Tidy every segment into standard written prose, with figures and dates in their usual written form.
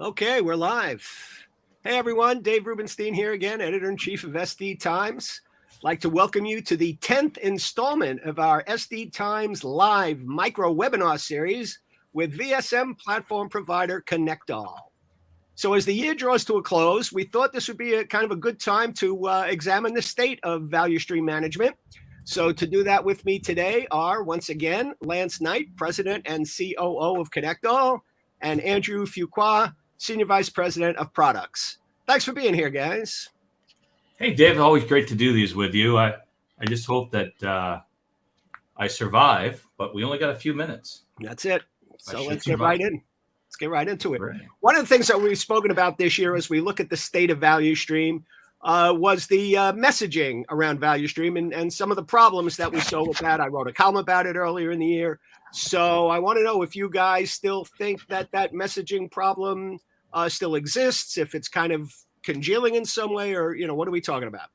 Okay, we're live. Hey everyone, Dave Rubenstein here again, Editor-in-Chief of SD Times. I'd like to welcome you to the 10th installment of our SD Times live micro webinar series with VSM platform provider ConnectALL. So as the year draws to a close, we thought this would be a kind of a good time to examine the state of value stream management. So to do that with me today are, once again, Lance Knight, President and COO of ConnectALL, and Andrew Fuqua, Senior Vice President of Products. Thanks for being here, guys. Hey, Dave, always great to do these with you. I just hope that I survive, but we only got a few minutes. That's it. So let's get right in. Let's get right into it. Right. One of the things that we've spoken about this year as we look at the state of value stream was the messaging around value stream and some of the problems that we saw with that. I wrote a column about it earlier in the year. So I want to know if you guys still think that messaging problem still exists, if it's kind of congealing in some way, or, what are we talking about?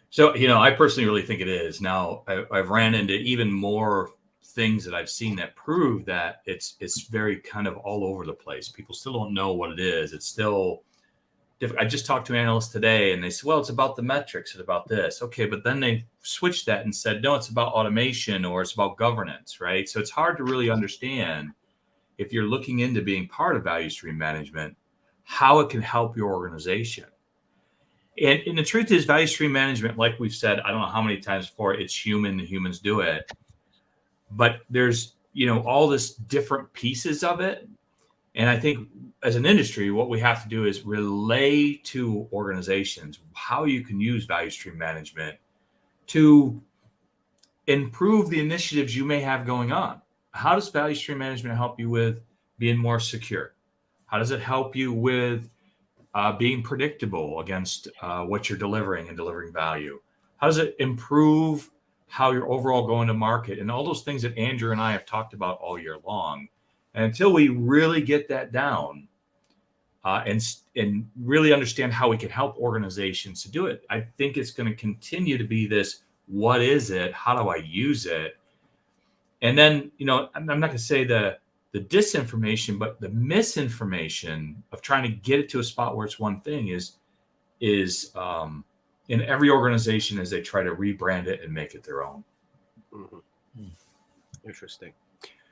So, I personally really think it is. Now, I've ran into even more things that I've seen that prove that it's very kind of all over the place. People still don't know what it is. It's still different. I just talked to an analyst today and they said, well, it's about the metrics. It's about this. Okay. But then they switched that and said, no, it's about automation or it's about governance, right? So it's hard to really understand if you're looking into being part of value stream management, how it can help your organization. And the truth is value stream management, like we've said, I don't know how many times before, it's human, humans do it. But there's, all this different pieces of it. And I think as an industry, what we have to do is relay to organizations how you can use value stream management to improve the initiatives you may have going on. How does value stream management help you with being more secure? How does it help you with being predictable against what you're delivering and delivering value? How does it improve how you're overall going to market? And all those things that Andrew and I have talked about all year long. And until we really get that down and really understand how we can help organizations to do it, I think it's going to continue to be this, what is it? How do I use it? And then, I'm not going to say the disinformation, but the misinformation of trying to get it to a spot where it's one thing is in every organization as they try to rebrand it and make it their own. Mm-hmm. Interesting.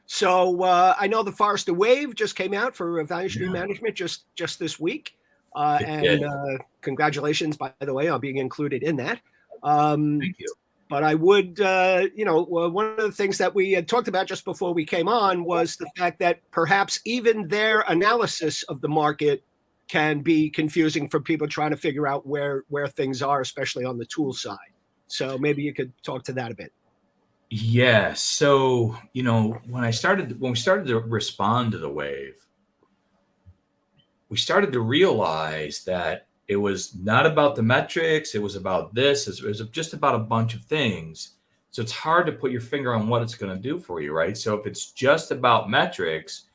So I know the Forrester Wave just came out for value stream management just this week. And congratulations, by the way, on being included in that. Thank you. But I would, one of the things that we had talked about just before we came on was the fact that perhaps even their analysis of the market can be confusing for people trying to figure out where things are, especially on the tool side. So maybe you could talk to that a bit. Yeah. So, when we started to respond to the wave, we started to realize that it was not about the metrics. It was about this. It was just about a bunch of things. So it's hard to put your finger on what it's going to do for you, right? So if it's just about metrics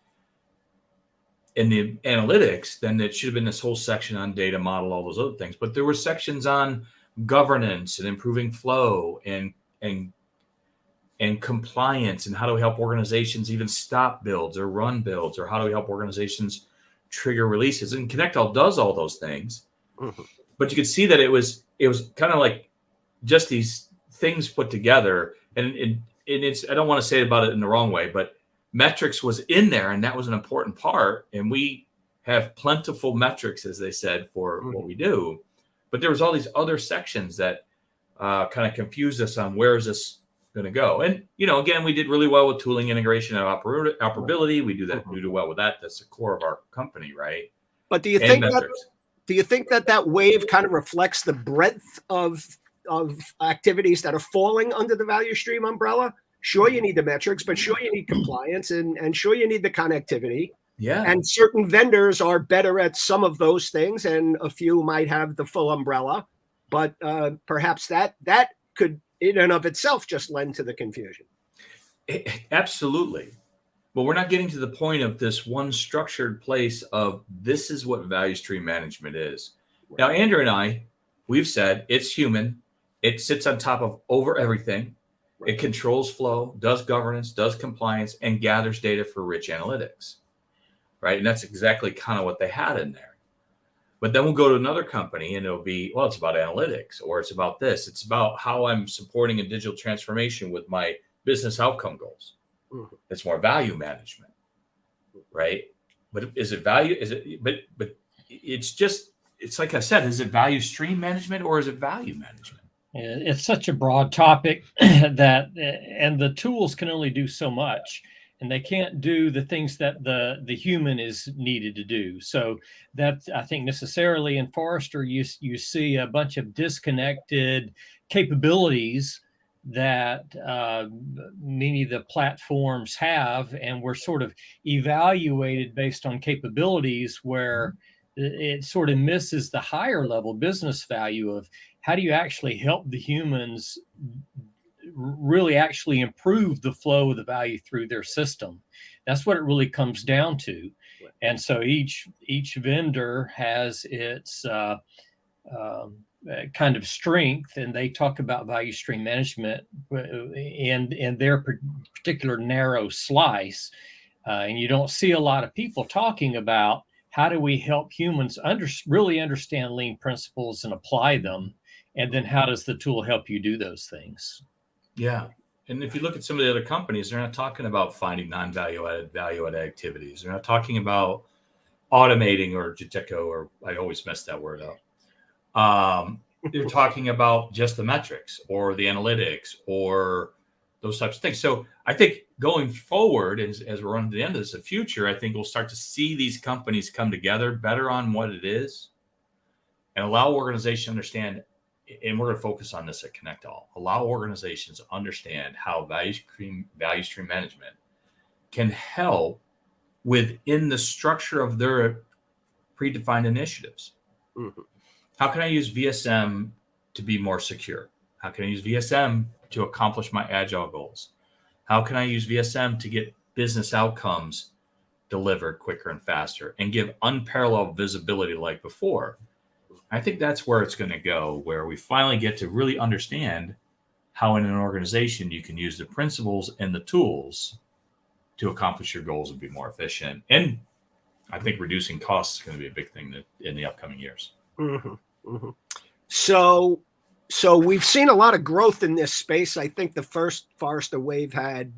in the analytics, then it should have been this whole section on data model, all those other things. But there were sections on governance and improving flow and compliance and how do we help organizations even stop builds or run builds, or how do we help organizations trigger releases? And ConnectALL does all those things. Mm-hmm. But you could see that it was kind of like just these things put together. And it's, I don't want to say about it in the wrong way, but metrics was in there and that was an important part. And we have plentiful metrics, as they said, for what we do. But there was all these other sections that kind of confused us on where is this going to go. And, again, we did really well with tooling integration and operability. We do well with that. That's the core of our company, right? But do you think that wave kind of reflects the breadth of activities that are falling under the value stream umbrella? Sure, you need the metrics, but sure, you need compliance and sure, you need the connectivity. Yeah. And certain vendors are better at some of those things, and a few might have the full umbrella. But perhaps that could, in and of itself, just lend to the confusion. Absolutely. But we're not getting to the point of this one structured place of this is what value stream management is. Right. Now, Andrew and I, we've said it's human. It sits on top of over everything. Right. It controls flow, does governance, does compliance, and gathers data for rich analytics. right? And that's exactly kind of what they had in there. But then we'll go to another company and it'll be, well, it's about analytics, or it's about this. It's about how I'm supporting a digital transformation with my business outcome goals. Mm-hmm. It's more value management, right? But is it value? Is it, but it's just, it's like I said, is it value stream management or is it value management? It's such a broad topic that, and the tools can only do so much, and they can't do the things that the human is needed to do. So that, I think, necessarily in Forrester, you see a bunch of disconnected capabilities that many of the platforms have, and we're sort of evaluated based on capabilities where it sort of misses the higher level business value of how do you actually help the humans really actually improve the flow of the value through their system. That's what it really comes down to. And so each vendor has its kind of strength, and they talk about value stream management in their particular narrow slice. And you don't see a lot of people talking about how do we help humans really understand lean principles and apply them, and then how does the tool help you do those things? Yeah. And if you look at some of the other companies, they're not talking about finding non-value added, value added activities. They're not talking about automating or Jiteco, or I always mess that word up. They're talking about just the metrics or the analytics or those types of things. So I think going forward, as we're running to the end of this, the future, I think we'll start to see these companies come together better on what it is and allow organizations to understand. And we're going to focus on this at ConnectALL. Allow organizations to understand how value stream management can help within the structure of their predefined initiatives. Mm-hmm. How can I use VSM to be more secure? How can I use VSM to accomplish my agile goals? How can I use VSM to get business outcomes delivered quicker and faster and give unparalleled visibility like before? I think that's where it's going to go, where we finally get to really understand how in an organization you can use the principles and the tools to accomplish your goals and be more efficient. And I think reducing costs is going to be a big thing in the upcoming years. Mm-hmm. Mm-hmm. So we've seen a lot of growth in this space. I think the first Forrester wave had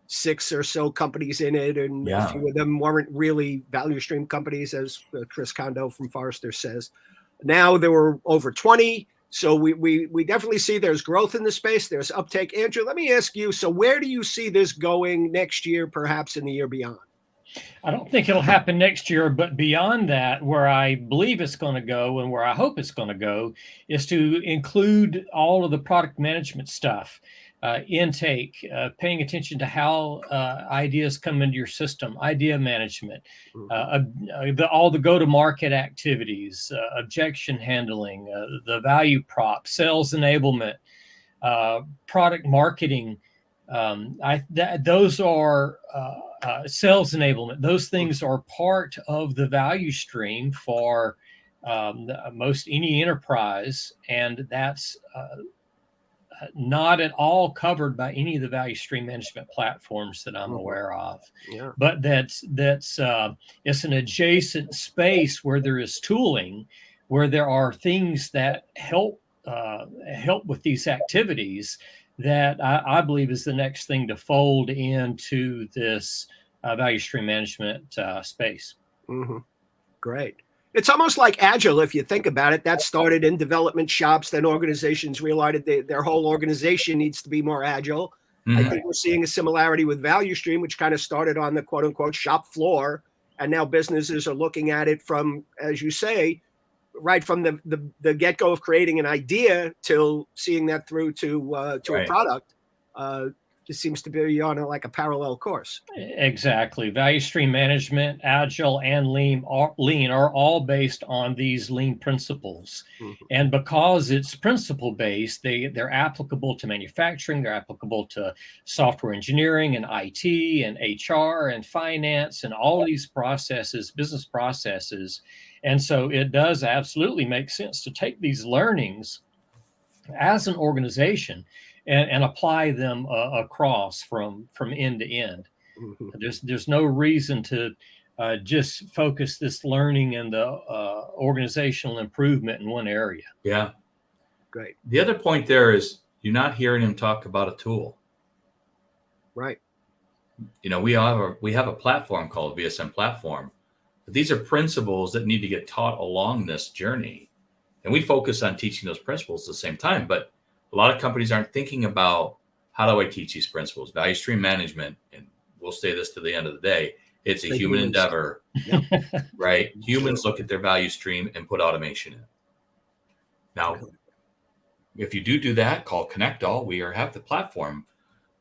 6 or so companies in it, and a few of them weren't really value stream companies, as Chris Kondo from Forrester says. Now there were over 20. So we definitely see there's growth in the space. There's uptake. Andrew, let me ask you, so where do you see this going next year, perhaps in the year beyond? I don't think it'll happen next year, but beyond that, where I believe it's going to go and where I hope it's going to go is to include all of the product management stuff, intake, paying attention to how ideas come into your system, idea management, all the go-to-market activities, objection handling, the value prop, sales enablement, product marketing. Those are sales enablement. Those things are part of the value stream for most any enterprise, and that's not at all covered by any of the value stream management platforms that I'm aware of. Yeah. But that's it's an adjacent space where there is tooling, where there are things that help with these activities that I believe is the next thing to fold into this value stream management space. Mm-hmm. Great. It's almost like Agile, if you think about it. That started in development shops. Then organizations realized their whole organization needs to be more Agile. Mm-hmm. I think we're seeing a similarity with value stream, which kind of started on the quote unquote shop floor. And now businesses are looking at it from, as you say, right from the get-go of creating an idea till seeing that through to a product. Just seems to be on a parallel course. Exactly. Value stream management, Agile, and Lean are all based on these Lean principles. Mm-hmm. And because it's principle-based, they're applicable to manufacturing, they're applicable to software engineering and IT and HR and finance and all of these processes, business processes. And so it does absolutely make sense to take these learnings as an organization and apply them across from end to end. Mm-hmm. There's no reason to just focus this learning and the organizational improvement in one area. Yeah. Great. The other point there is you're not hearing him talk about a tool. Right. You know, we have a platform called VSM Platform, but these are principles that need to get taught along this journey. And we focus on teaching those principles at the same time, but a lot of companies aren't thinking about, how do I teach these principles? Value stream management, and we'll say this to the end of the day, it's a human endeavor, Yep. right? Humans look at their value stream and put automation in. Now, if you do that, call ConnectALL. We have the platform.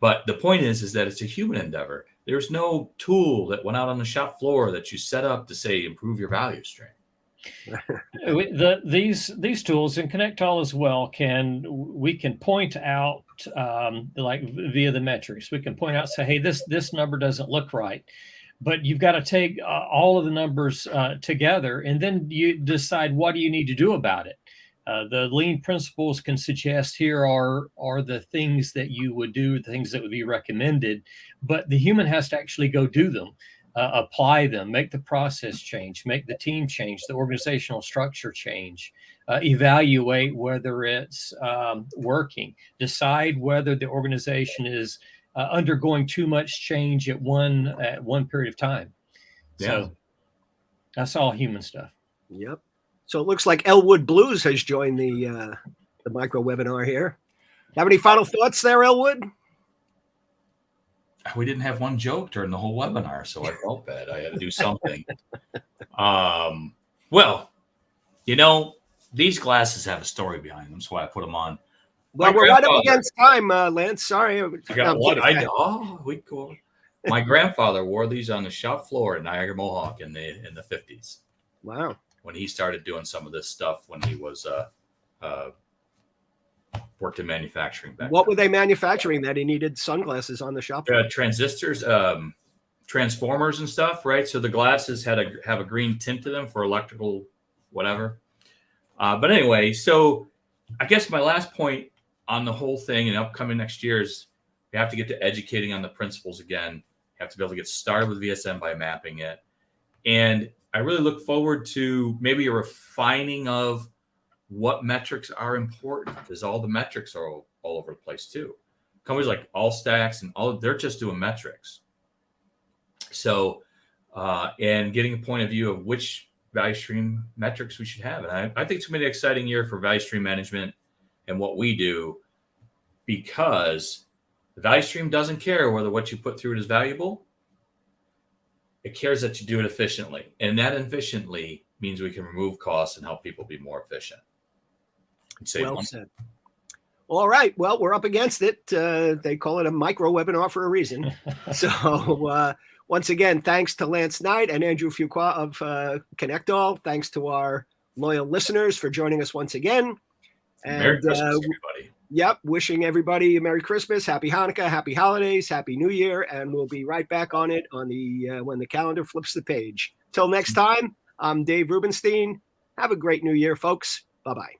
But the point is that it's a human endeavor. There's no tool that went out on the shop floor that you set up to say, improve your value stream. These tools and ConnectALL as well we can point out like via the metrics. We can point out, say, hey, this number doesn't look right, but you've got to take all of the numbers together, and then you decide what do you need to do about it. The lean principles can suggest here are the things that you would do, the things that would be recommended, but the human has to actually go do them. Apply them, make the process change, make the team change, the organizational structure change, evaluate whether it's working, decide whether the organization is undergoing too much change at one period of time. Yeah. So that's all human stuff. Yep. So it looks like Elwood Blues has joined the micro webinar here. Have any final thoughts there, Elwood? We didn't have one joke during the whole webinar, so I felt bad. I had to do something. Well, you know, these glasses have a story behind them, so I put them on. Well, we're right up against time, Lance. Sorry. I got one. We cool. My grandfather wore these on the shop floor at Niagara Mohawk in the 50s. Wow. When he started doing some of this stuff when he was worked in manufacturing back What then. were they manufacturing that he needed sunglasses on the shop floor? Transistors, transformers and stuff, right? So the glasses have a green tint to them for electrical whatever. But anyway, so I guess my last point on the whole thing and upcoming next year is we have to get to educating on the principles again. You have to be able to get started with VSM by mapping it. And I really look forward to maybe a refining of what metrics are important, because all the metrics are all over the place too. Companies like Allstacks and they're just doing metrics. So, and getting a point of view of which value stream metrics we should have. And I think it's going to be an exciting year for value stream management and what we do, because the value stream doesn't care whether what you put through it is valuable. It cares that you do it efficiently. And that efficiently means we can remove costs and help people be more efficient. Well said. Well, all right. Well, we're up against it. They call it a micro webinar for a reason. So once again, thanks to Lance Knight and Andrew Fuqua of ConnectALL. Thanks to our loyal listeners for joining us once again. And, Merry Christmas, everybody. Yep. Wishing everybody a Merry Christmas, Happy Hanukkah, Happy Holidays, Happy New Year. And we'll be right back on it on the when the calendar flips the page. Till next time, I'm Dave Rubenstein. Have a great New Year, folks. Bye-bye.